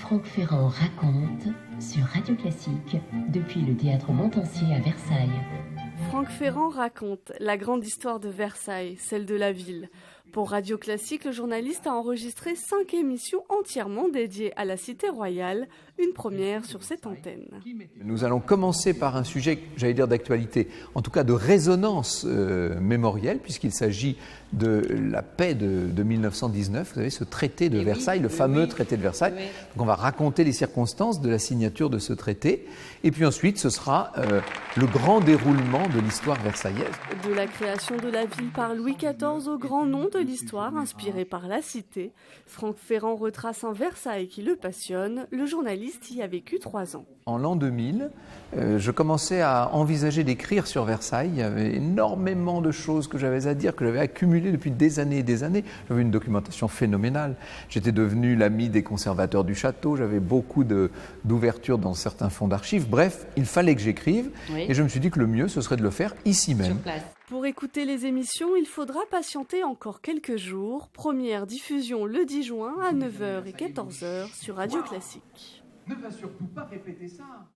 Franck Ferrand raconte sur Radio Classique depuis le théâtre Montansier à Versailles. Franck Ferrand raconte la grande histoire de Versailles, celle de la ville. Pour Radio Classique, le journaliste a enregistré 5 émissions entièrement dédiées à la cité royale, une première sur cette antenne. Nous allons commencer par un sujet, j'allais dire d'actualité, en tout cas de résonance mémorielle, puisqu'il s'agit de la paix de 1919, vous savez, ce traité de Versailles, le fameux traité de Versailles. Oui. Donc on va raconter les circonstances de la signature de ce traité, et puis ensuite ce sera le grand déroulement de l'histoire versaillaise. De la création de la ville par Louis XIV au grand nom de l'histoire inspirée par la cité, Franck Ferrand retrace un Versailles qui le passionne. Le journaliste y a vécu 3 ans. En l'an 2000, je commençais à envisager d'écrire sur Versailles. Il y avait énormément de choses que j'avais à dire, que j'avais accumulées depuis des années et des années. J'avais une documentation phénoménale. J'étais devenu l'ami des conservateurs du château. J'avais beaucoup d'ouvertures dans certains fonds d'archives. Bref, il fallait que j'écrive. Oui. Et je me suis dit que le mieux, ce serait de le faire ici même. Sur place. Pour écouter les émissions, il faudra patienter encore quelques jours. Première diffusion le 10 juin à 9h et 14h sur Radio Classique. Ne va surtout pas répéter ça.